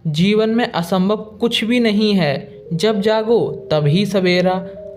जीवन में असंभव कुछ भी नहीं है, जब जागो तभी सवेरा।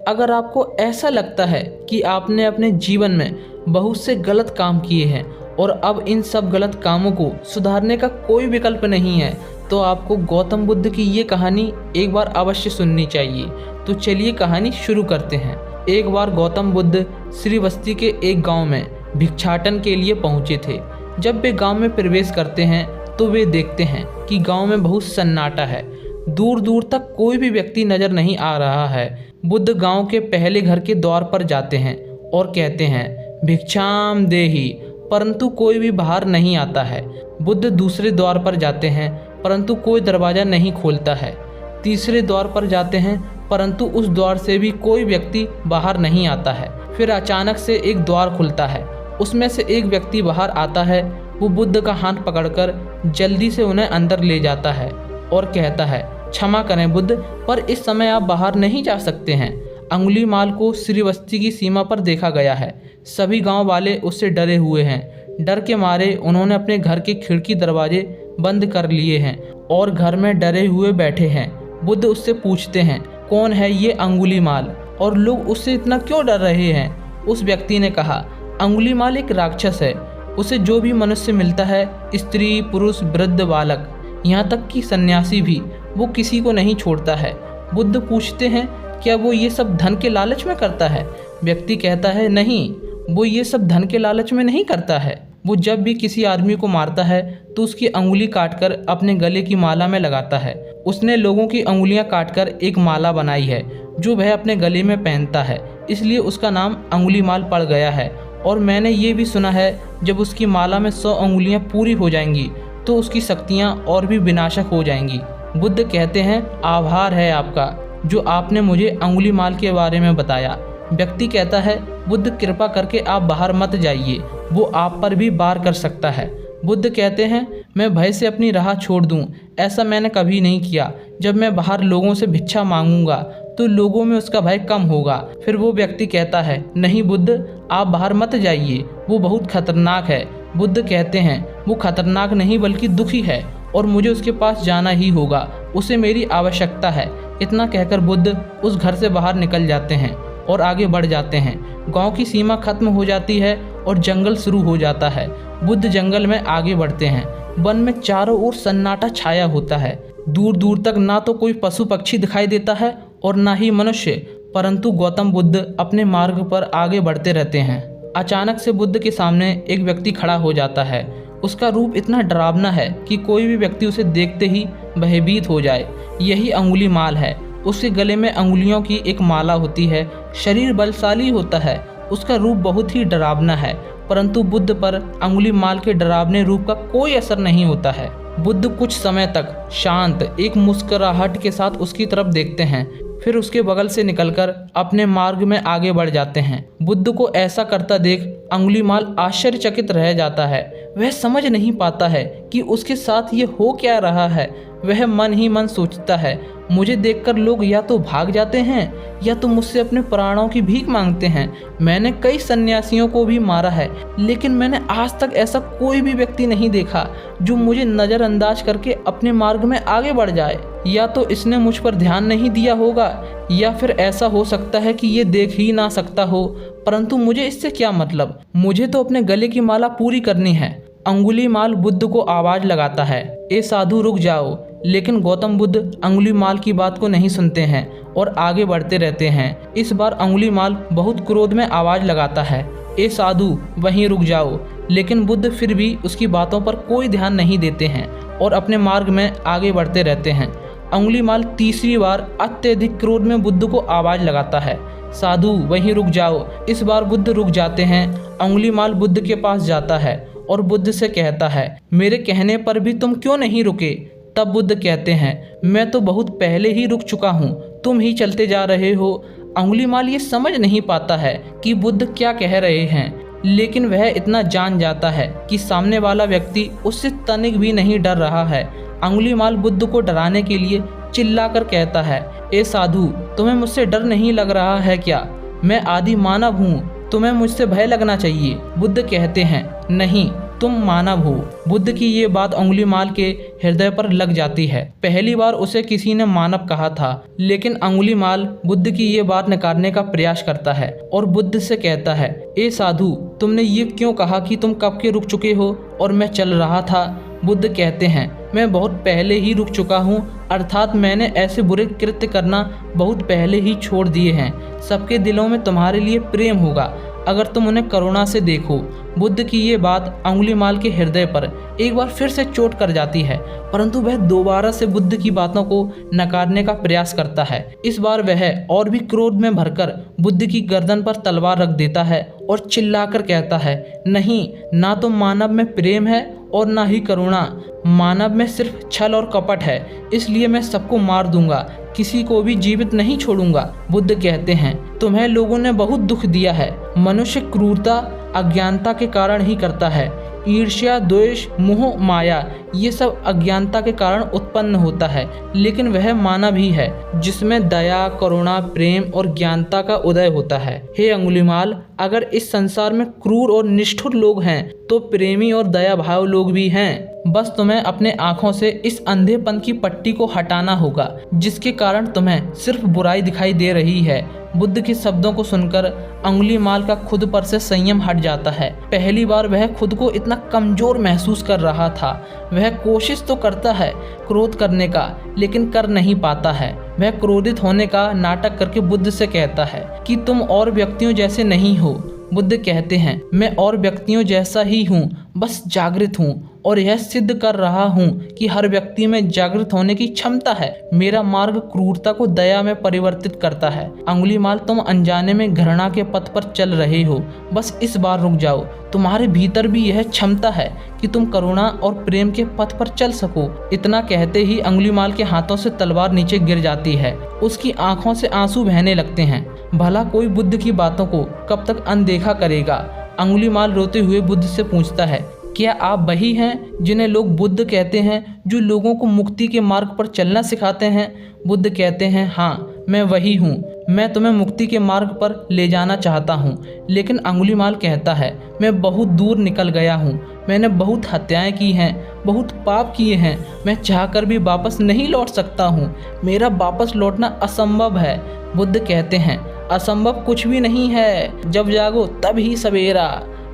अगर आपको ऐसा लगता है कि आपने अपने जीवन में बहुत से गलत काम किए हैं और अब इन सब गलत कामों को सुधारने का कोई विकल्प नहीं है, तो आपको गौतम बुद्ध की ये कहानी एक बार अवश्य सुननी चाहिए। तो चलिए कहानी शुरू करते हैं। एक बार गौतम बुद्ध श्रीवस्ती के एक गांव में भिक्षाटन के लिए पहुंचे थे। जब वे गांव में प्रवेश करते हैं तो वे देखते हैं कि गांव में बहुत सन्नाटा है। दूर दूर तक कोई भी व्यक्ति नजर नहीं आ रहा है। बुद्ध गांव के पहले घर के द्वार पर जाते हैं और कहते हैं, भिक्षाम देहि, परंतु कोई भी बाहर नहीं आता है। बुद्ध दूसरे द्वार पर जाते हैं, परंतु कोई दरवाज़ा नहीं खोलता है। तीसरे द्वार पर जाते हैं, परंतु उस द्वार से भी कोई व्यक्ति बाहर नहीं आता है। फिर अचानक से एक द्वार खुलता है, उसमें से एक व्यक्ति बाहर आता है। वो बुद्ध का हाथ पकड़कर जल्दी से उन्हें अंदर ले जाता है और कहता है, क्षमा करें बुद्ध, पर इस समय आप बाहर नहीं जा सकते हैं। अंगुलीमाल को श्रीवस्ती की सीमा पर देखा गया है। सभी गांव वाले उससे डरे हुए हैं। डर के मारे उन्होंने अपने घर के खिड़की दरवाजे बंद कर लिए हैं और घर में डरे हुए बैठे हैं। बुद्ध उससे पूछते हैं, कौन है ये अंगुलीमाल और लोग उससे इतना क्यों डर रहे हैं? उस व्यक्ति ने कहा, अंगुलीमाल एक राक्षस है। उसे जो भी मनुष्य मिलता है, स्त्री, पुरुष, वृद्ध, बालक, यहाँ तक कि सन्यासी भी, वो किसी को नहीं छोड़ता है। बुद्ध पूछते हैं, क्या वो ये सब धन के लालच में करता है? व्यक्ति कहता है, नहीं, वो ये सब धन के लालच में नहीं करता है। वो जब भी किसी आदमी को मारता है तो उसकी अंगुली काटकर अपने गले की माला में लगाता है। उसने लोगों की अंगुलियां काटकर एक माला बनाई है जो वह अपने गले में पहनता है, इसलिए उसका नाम अंगुलीमाल पड़ गया है। और मैंने ये भी सुना है, जब उसकी माला में 100 अंगुलियां पूरी हो जाएंगी तो उसकी शक्तियां और भी विनाशक हो जाएंगी। बुद्ध कहते हैं, आभार है आपका जो आपने मुझे अंगुलीमाल के बारे में बताया। व्यक्ति कहता है, बुद्ध कृपा करके आप बाहर मत जाइए, वो आप पर भी वार कर सकता है। बुद्ध कहते हैं, मैं भय से अपनी राह छोड़ दूं, ऐसा मैंने कभी नहीं किया। जब मैं बाहर लोगों से भिक्षा मांगूंगा तो लोगों में उसका भय कम होगा। फिर वो व्यक्ति कहता है, नहीं बुद्ध, आप बाहर मत जाइए, वो बहुत खतरनाक है। बुद्ध कहते हैं, वो खतरनाक नहीं बल्कि दुखी है और मुझे उसके पास जाना ही होगा, उसे मेरी आवश्यकता है। इतना कहकर बुद्ध उस घर से बाहर निकल जाते हैं और आगे बढ़ जाते हैं। गांव की सीमा खत्म हो जाती है और जंगल शुरू हो जाता है। बुद्ध जंगल में आगे बढ़ते हैं। वन में चारों ओर सन्नाटा छाया होता है। दूर दूर तक ना तो कोई पशु पक्षी दिखाई देता है और ना ही मनुष्य, परंतु गौतम बुद्ध अपने मार्ग पर आगे बढ़ते रहते हैं। अचानक से बुद्ध के सामने एक व्यक्ति खड़ा हो जाता है। उसका रूप इतना डरावना है कि कोई भी व्यक्ति उसे देखते ही भयभीत हो जाए। यही अंगुलीमाल है। उसके गले में अंगुलियों की एक माला होती है। शरीर बलशाली होता है। उसका रूप बहुत ही डरावना है, परंतु बुद्ध पर अंगुलीमाल के डरावने रूप का कोई असर नहीं होता है। बुद्ध कुछ समय तक शांत एक मुस्कुराहट के साथ उसकी तरफ देखते हैं, फिर उसके बगल से निकलकर अपने मार्ग में आगे बढ़ जाते हैं। बुद्ध को ऐसा करता देख अंगुलीमाल आश्चर्यचकित रह जाता है। वह समझ नहीं पाता है कि उसके साथ ये हो क्या रहा है। वह मन ही मन सोचता है, मुझे देखकर लोग या तो भाग जाते हैं या तो मुझसे अपने प्राणों की भीख मांगते हैं। मैंने कई सन्यासियों को भी मारा है, लेकिन मैंने आज तक ऐसा कोई भी व्यक्ति नहीं देखा जो मुझे नज़रअंदाज करके अपने मार्ग में आगे बढ़ जाए। या तो इसने मुझ पर ध्यान नहीं दिया होगा, या फिर ऐसा हो सकता है कि ये देख ही ना सकता हो, परंतु मुझे इससे क्या मतलब, मुझे तो अपने गले की माला पूरी करनी है। अंगुलीमाल बुद्ध को आवाज़ लगाता है, ए साधु रुक जाओ, लेकिन गौतम बुद्ध अंगुलीमाल की बात को नहीं सुनते हैं और आगे बढ़ते रहते हैं। इस बार अंगुलीमाल बहुत क्रोध में आवाज़ लगाता है, ए साधु वहीं रुक जाओ, लेकिन बुद्ध फिर भी उसकी बातों पर कोई ध्यान नहीं देते हैं और अपने मार्ग में आगे बढ़ते रहते हैं। अंगुलीमाल तीसरी बार अत्यधिक क्रोध में बुद्ध को आवाज़ लगाता है, साधु वहीं रुक जाओ। इस बार बुद्ध रुक जाते हैं। अंगुलीमाल बुद्ध के पास जाता है और बुद्ध से कहता है, मेरे कहने पर भी तुम क्यों नहीं रुके? तब बुद्ध कहते हैं, मैं तो बहुत पहले ही रुक चुका हूँ, तुम ही चलते जा रहे हो। अंगुलीमाल ये समझ नहीं पाता है कि बुद्ध क्या कह रहे हैं, लेकिन वह इतना जान जाता है कि सामने वाला व्यक्ति उससे तनिक भी नहीं डर रहा है। अंगुलीमाल बुद्ध को डराने के लिए चिल्लाकर कहता है, ए साधु, तुम्हें मुझसे डर नहीं लग रहा है क्या? मैं आदि मानव हूँ, तुम्हें मुझसे भय लगना चाहिए। बुद्ध कहते हैं, नहीं, तुम मानव हो। बुद्ध की ये बात अंगुलीमाल के हृदय पर लग जाती है। पहली बार उसे किसी ने मानव कहा था, लेकिन अंगुलीमाल बुद्ध की ये बात नकारने का प्रयास करता है और बुद्ध से कहता है, ए साधु, तुमने ये क्यों कहा कि तुम कब के रुक चुके हो और मैं चल रहा था? बुद्ध कहते हैं, मैं बहुत पहले ही रुक चुका हूँ, अर्थात मैंने ऐसे बुरे कृत्य करना बहुत पहले ही छोड़ दिए हैं। सबके दिलों में तुम्हारे लिए प्रेम होगा अगर तुम उन्हें करुणा से देखो। बुद्ध की ये बात अंगुलीमाल के हृदय पर एक बार फिर से चोट कर जाती है, परंतु वह दोबारा से बुद्ध की बातों को नकारने का प्रयास करता है। इस बार वह और भी क्रोध में भरकर बुद्ध की गर्दन पर तलवार रख देता है और चिल्लाकर कहता है, नहीं, ना तो मानव में प्रेम है और ना ही करुणा। मानव में सिर्फ छल और कपट है, इसलिए मैं सबको मार दूंगा, किसी को भी जीवित नहीं छोड़ूंगा। बुद्ध कहते हैं, तुम्हें लोगों ने बहुत दुख दिया है। मनुष्य क्रूरता अज्ञानता के कारण ही करता है। ईर्ष्या, द्वेष, मोह, माया, ये सब अज्ञानता के कारण उत्पन्न होता है, लेकिन वह मानव ही है जिसमें दया, करुणा, प्रेम और ज्ञानता का उदय होता है। हे अंगुलीमाल, अगर इस संसार में क्रूर और निष्ठुर लोग हैं तो प्रेमी और दया भाव लोग भी हैं। बस तुम्हें अपने आँखों से इस अंधेपन की पट्टी को हटाना होगा जिसके कारण तुम्हें सिर्फ बुराई दिखाई दे रही है। बुद्ध के शब्दों को सुनकर अंगुलीमाल का खुद पर से संयम हट जाता है। पहली बार वह खुद को इतना कमजोर महसूस कर रहा था। वह कोशिश तो करता है क्रोध करने का, लेकिन कर नहीं पाता है। वह क्रोधित होने का नाटक करके बुद्ध से कहता है कि तुम और व्यक्तियों जैसे नहीं हो। बुद्ध कहते हैं, मैं और व्यक्तियों जैसा ही हूँ, बस जागृत हूँ और यह सिद्ध कर रहा हूँ कि हर व्यक्ति में जागृत होने की क्षमता है। मेरा मार्ग क्रूरता को दया में परिवर्तित करता है। अंगुलीमाल, तुम अनजाने में घृणा के पथ पर चल रहे हो, बस इस बार रुक जाओ। तुम्हारे भीतर भी यह क्षमता है कि तुम करुणा और प्रेम के पथ पर चल सको। इतना कहते ही अंगुलीमाल के हाथों से तलवार नीचे गिर जाती है। उसकी आंखों से आंसू बहने लगते हैं। भला कोई बुद्ध की बातों को कब तक अनदेखा करेगा? अंगुलीमाल रोते हुए बुद्ध से पूछता है, क्या आप वही हैं जिन्हें लोग बुद्ध कहते हैं, जो लोगों को मुक्ति के मार्ग पर चलना सिखाते हैं? बुद्ध कहते हैं, हाँ, मैं वही हूँ। मैं तुम्हें मुक्ति के मार्ग पर ले जाना चाहता हूँ। लेकिन अंगुलीमाल कहता है, मैं बहुत दूर निकल गया हूँ। मैंने बहुत हत्याएं की हैं, बहुत पाप किए हैं। मैं चाहकर भी वापस नहीं लौट सकता हूँ। मेरा वापस लौटना असंभव है। बुद्ध कहते हैं, असंभव कुछ भी नहीं है, जब जागो तब ही सवेरा।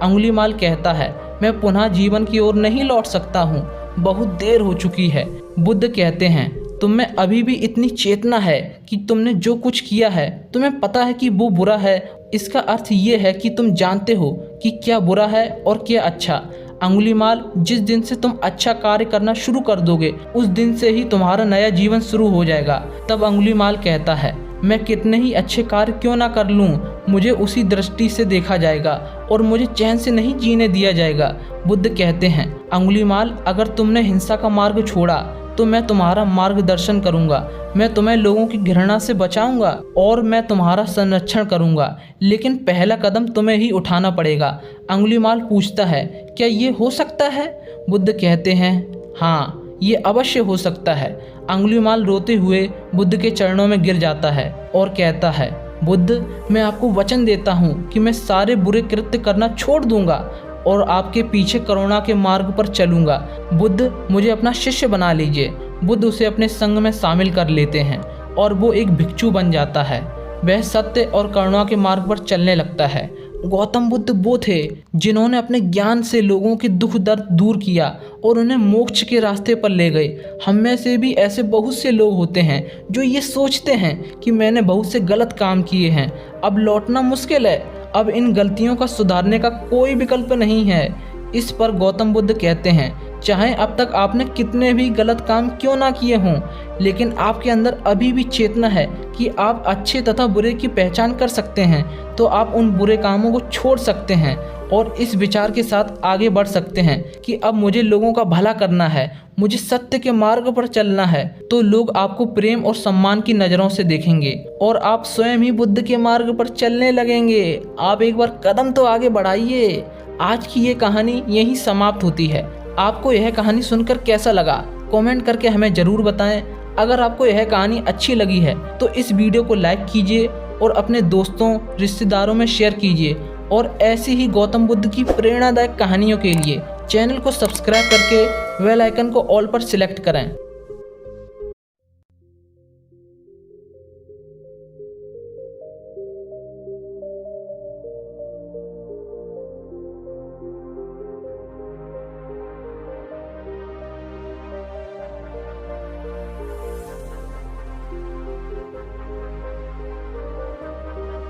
अंगुलीमाल कहता है, मैं पुनः जीवन की ओर नहीं लौट सकता हूँ, बहुत देर हो चुकी है। बुद्ध कहते हैं, तुम में अभी भी इतनी चेतना है कि तुमने जो कुछ किया है तुम्हें पता है कि वो बुरा है। इसका अर्थ ये है कि तुम जानते हो कि क्या बुरा है और क्या अच्छा। अंगुलीमाल, जिस दिन से तुम अच्छा कार्य करना शुरू कर दोगे, उस दिन से ही तुम्हारा नया जीवन शुरू हो जाएगा। तब अंगुलीमाल कहता है, मैं कितने ही अच्छे कार्य क्यों ना कर लूँ, मुझे उसी दृष्टि से देखा जाएगा और मुझे चैन से नहीं जीने दिया जाएगा। बुद्ध कहते हैं, अंगुलीमाल, अगर तुमने हिंसा का मार्ग छोड़ा तो मैं तुम्हारा मार्गदर्शन करूंगा। मैं तुम्हें लोगों की घृणा से बचाऊंगा और मैं तुम्हारा संरक्षण करूंगा, लेकिन पहला कदम तुम्हें ही उठाना पड़ेगा। अंगुलीमाल पूछता है, क्या ये हो सकता है? बुद्ध कहते हैं, हाँ, ये अवश्य हो सकता है। अंगुलीमाल रोते हुए बुद्ध के चरणों में गिर जाता है और कहता है, बुद्ध, मैं आपको वचन देता हूँ कि मैं सारे बुरे कृत्य करना छोड़ दूंगा और आपके पीछे करुणा के मार्ग पर चलूंगा। बुद्ध, मुझे अपना शिष्य बना लीजिए। बुद्ध उसे अपने संग में शामिल कर लेते हैं और वो एक भिक्षु बन जाता है। वह सत्य और करुणा के मार्ग पर चलने लगता है। गौतम बुद्ध वो थे जिन्होंने अपने ज्ञान से लोगों के दुख दर्द दूर किया और उन्हें मोक्ष के रास्ते पर ले गए। हम में से भी ऐसे बहुत से लोग होते हैं जो ये सोचते हैं कि मैंने बहुत से गलत काम किए हैं, अब लौटना मुश्किल है, अब इन गलतियों का सुधारने का कोई विकल्प नहीं है। इस पर गौतम बुद्ध कहते हैं, चाहे अब तक आपने कितने भी गलत काम क्यों ना किए हों, लेकिन आपके अंदर अभी भी चेतना है कि आप अच्छे तथा बुरे की पहचान कर सकते हैं, तो आप उन बुरे कामों को छोड़ सकते हैं और इस विचार के साथ आगे बढ़ सकते हैं कि अब मुझे लोगों का भला करना है, मुझे सत्य के मार्ग पर चलना है। तो लोग आपको प्रेम और सम्मान की नज़रों से देखेंगे और आप स्वयं ही बुद्ध के मार्ग पर चलने लगेंगे। आप एक बार कदम तो आगे बढ़ाइए। आज की ये कहानी यहीं समाप्त होती है। आपको यह कहानी सुनकर कैसा लगा, कमेंट करके हमें ज़रूर बताएं। अगर आपको यह कहानी अच्छी लगी है तो इस वीडियो को लाइक कीजिए और अपने दोस्तों, रिश्तेदारों में शेयर कीजिए और ऐसी ही गौतम बुद्ध की प्रेरणादायक कहानियों के लिए चैनल को सब्सक्राइब करके बेल आइकन को ऑल पर सिलेक्ट करें।